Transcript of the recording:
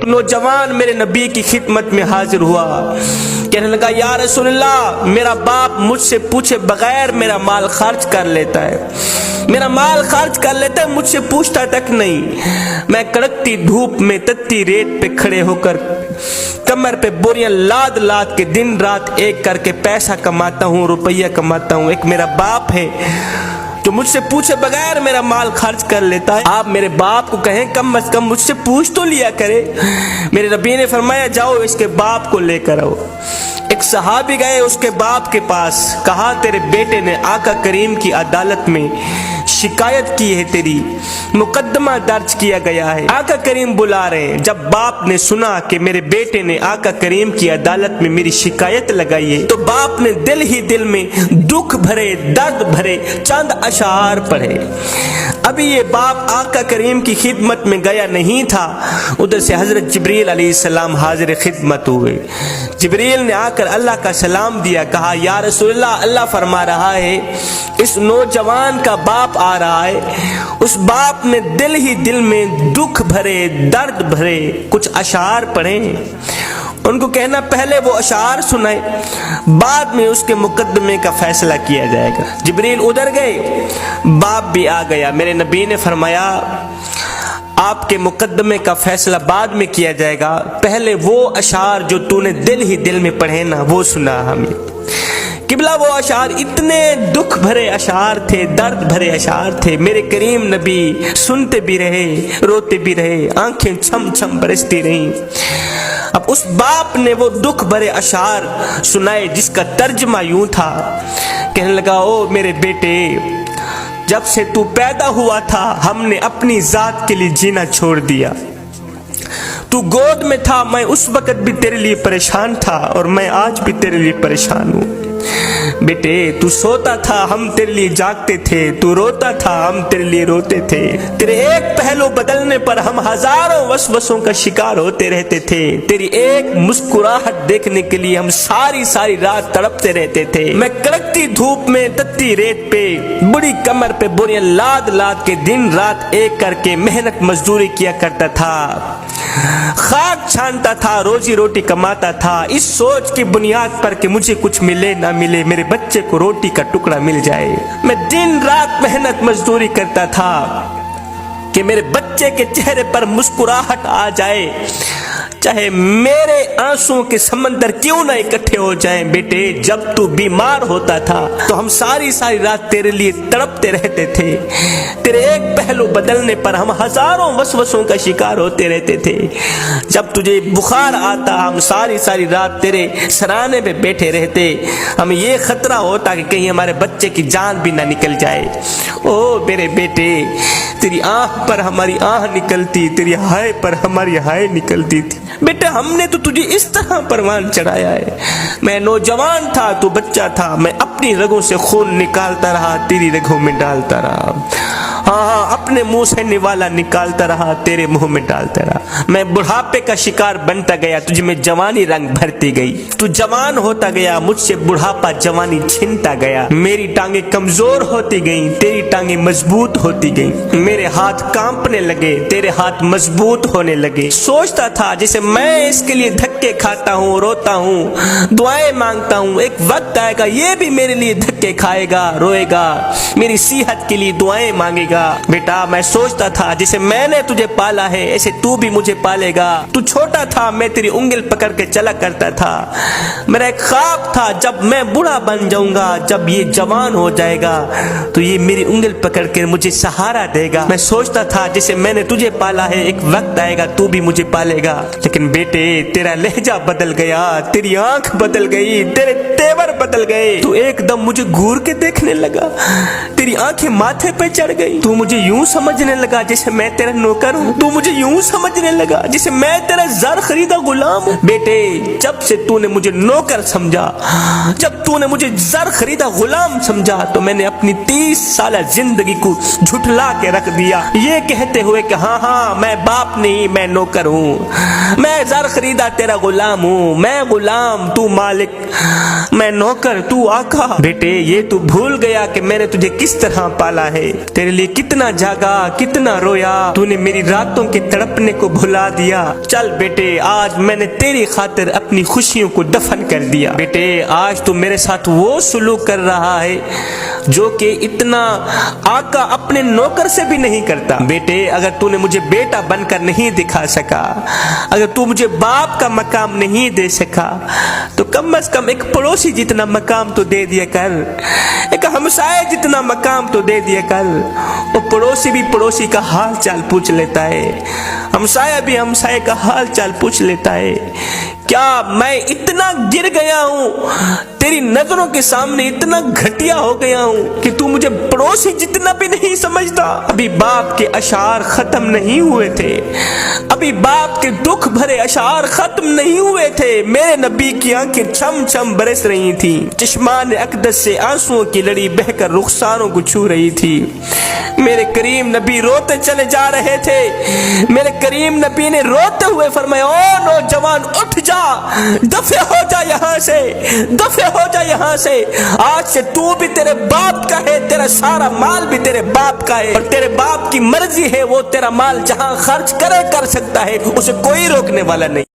नौजवान मेरे नबी की खिदमत में हाजिर हुआ, कहने लगा या रसूल अल्लाह, मेरा बाप मुझसे पूछे बगैर मेरा माल खर्च कर लेता है, मेरा माल खर्च कर लेता है, मुझसे पूछता तक नहीं। मैं कड़कती धूप में तत्ती रेत पे खड़े होकर कमर पे बोरियां लाद लाद के दिन रात एक करके पैसा कमाता हूँ, रुपया कमाता हूँ। एक मेरा बाप है जो मुझसे पूछे बगैर मेरा माल खर्च कर लेता है। आप मेरे बाप को कहें कम से कम मुझसे पूछ तो लिया करे। मेरे नबी ने फरमाया जाओ इसके बाप को लेकर आओ। एक सहाबी गए उसके बाप के पास, कहा तेरे बेटे ने आका करीम की अदालत में शिकायत की है, तेरी मुकदमा दर्ज किया गया है, आका करीम बुला रहे हैं। जब बाप ने सुना कि मेरे बेटे ने आका करीम की अदालत में मेरी शिकायत लगाई है, तो बाप ने दिल ही दिल में दुख भरे दर्द भरे चंद अशार पढ़े। अभी ये बाप आका करीम की खिदमत में गया नहीं था, उधर से हजरत जिब्रील अलैहिस्सलाम हाजिर खिदमत हुए। जिब्रील ने आकर अल्लाह का सलाम दिया, कहा या रसूलल्लाह, अल्लाह फरमा रहा है इस नौजवान का बाप आ रहा है। उस बाप ने दिल ही दिल में दुख भरे दर्द भरे कुछ अशार पढ़े, उनको कहना पहले वो अशार सुनाए, बाद में उसके मुकदमे का फैसला किया जाएगा। जिब्रील उधर गए, बाप भी आ गया। मेरे नबी ने फरमाया आपके मुकदमे का फैसला बाद में किया जाएगा, पहले वो अशार जो तूने दिल ही दिल में पढ़े ना वो सुना हमें। किबला वो अशार इतने दुख भरे अशार थे, दर्द भरे अशार थे। मेरे करीम नबी सुनते भी रहे, रोते भी रहे, आंखें छम छम बरसती रहीं। अब उस बाप ने वो दुख भरे अशार सुनाए जिसका तर्जमा यूं था, कहने लगा ओ मेरे बेटे, जब से तू पैदा हुआ था हमने अपनी जात के लिए जीना छोड़ दिया। तू गोद में था, मैं उस वक्त भी तेरे लिए परेशान था और मैं आज भी तेरे लिए परेशान हूँ। बेटे तू सोता था हम तेरे लिए जागते थे, तू रोता था हम तेरे लिए रोते थे। तेरे एक पहलू बदलने पर हम हजारों वसवसों का शिकार होते रहते थे। तेरी एक मुस्कुराहट देखने के लिए हम सारी सारी रात तड़पते रहते थे। मैं कड़कती धूप में तत्ती रेत पे बुरी कमर पे बोरियां लाद लाद के दिन रात एक करके मेहनत मजदूरी किया करता था, खाक छानता था, रोजी रोटी कमाता था, इस सोच की बुनियाद पर कि मुझे कुछ मिले ना मिले, मेरे बच्चे को रोटी का टुकड़ा मिल जाए। मैं दिन रात मेहनत मजदूरी करता था कि मेरे बच्चे के चेहरे पर मुस्कुराहट आ जाए, चाहे मेरे आंसुओं के समंदर क्यों ना इकट्ठे हो जाएं। बेटे जब तू बीमार होता था तो हम सारी सारी रात तेरे लिए तड़पते रहते थे। तेरे एक पहलू बदलने पर हम हजारों वसवसों का शिकार होते रहते थे। जब तुझे बुखार आता हम सारी सारी रात तेरे सराहने पे बैठे रहते। हमें ये खतरा होता कि कहीं हमारे बच्चे की जान भी ना निकल जाए। ओ मेरे बेटे, तेरी आंख पर हमारी आंख निकलती, तेरी हाय पर हमारी हाय निकलती थी। बेटा हमने तो तुझे इस तरह परवान चढ़ाया है। मैं नौजवान था, तू बच्चा था, मैं अपनी रगों से खून निकालता रहा, तेरी रगों में डालता रहा। हाँ, अपने मुंह से निवाला निकालता रहा, तेरे मुंह में डालता रहा। मैं बुढ़ापे का शिकार बनता गया, तुझ में जवानी रंग भरती गई। तू जवान होता गया, मुझसे बुढ़ापा जवानी छीनता गया। मेरी टांगे कमजोर होती गई, तेरी टांगे मजबूत होती गई। मेरे हाथ कांपने लगे, तेरे हाथ मजबूत होने लगे। सोचता था जैसे मैं इसके लिए धक्के खाता हूँ, रोता हूँ, दुआएं मांगता हूँ, एक वक्त आएगा ये भी मेरे लिए धक्के खाएगा, रोएगा, मेरी सेहत के लिए दुआएं मांगेगा। बेटा मैं सोचता था जैसे मैंने तुझे पाला है ऐसे तू भी मुझे पालेगा। तू छोटा था, मैं तेरी उंगल पकड़ के चला करता था। मेरा एक ख्वाब था जब मैं बूढ़ा बन जाऊंगा, जब ये जवान हो जाएगा तो ये मेरी उंगल पकड़ के मुझे सहारा देगा। मैं सोचता था जैसे मैंने तुझे पाला है एक वक्त आएगा तू भी मुझे पालेगा। लेकिन बेटे तेरा लहजा बदल गया, तेरी आंख बदल गई, तेरे तेवर बदल गए। तू एकदम मुझे घूर के देखने लगा, तेरी आंखें माथे पे चढ़ गई। तू मुझे यूं समझने लगा जैसे मैं तेरा नौकर हूँ। तू मुझे यूं समझने लगा जैसे मैं तेरा ज़र खरीदा गुलाम हूँ। बेटे जब से तूने मुझे नौकर समझा, जब तूने मुझे ज़र खरीदा गुलाम समझा तो मैंने अपनी 30 साल जिंदगी को झुठला के रख दिया, ये कहते हुए कि हाँ हाँ मैं बाप नहीं मैं नौकर हूँ, मैं ज़र खरीदा तेरा गुलाम हूँ, मैं गुलाम तू मालिक, मैं नौकर तू आका। बेटे ये तू भूल गया कि मैंने तुझे किस तरह पाला है, तेरे लिए कितना जागा, कितना रोया, तूने मेरी रातों के तड़पने को भुला दिया। चल बेटे, आज मैंने तेरी खातिर अपनी खुशियों को दफन कर दिया। बेटे, आज तू मेरे साथ वो सुलूक कर रहा है जो कि इतना आका अपने नौकर से भी नहीं करता। बेटे, अगर तूने मुझे बेटा बनकर नहीं दिखा सका, अगर तू मुझे बाप का मकाम नहीं दे सका, तो कम से कम एक पड़ोसी जितना मकाम तो दे दिया कर, एक हमसाए जितना मकाम तो दे दिया कर। वो पड़ोसी भी पड़ोसी का हाल चाल पूछ लेता है, हमसाया भी हमसाए का हाल चाल पूछ लेता है। क्या मैं इतना गिर गया हूं तेरी नजरों के सामने, इतना घटिया हो गया हूं कि तू मुझे पड़ोसी जितना भी नहीं समझता? अभी बाप के अशार खत्म नहीं हुए थे, अभी बाप के दुख भरे अशार खत्म नहीं हुए थे। मेरे नबी की आंखें छम छम बरस रही थी, चश्मान अक़दस से आंसुओं की लड़ी बहकर रुखसारों को छू रही थी। मेरे करीम नबी रोते चले जा रहे थे। मेरे करीम नबी ने रोते हुए फरमाया, ओ नौजवान उठ जा, दफे हो जा यहाँ से, दफे हो जा यहाँ से। आज से तू भी तेरे बाप का है, तेरा सारा माल भी तेरे बाप का है, और तेरे बाप की मर्जी है, वो तेरा माल जहाँ खर्च करे कर सकता है, उसे कोई रोकने वाला नहीं।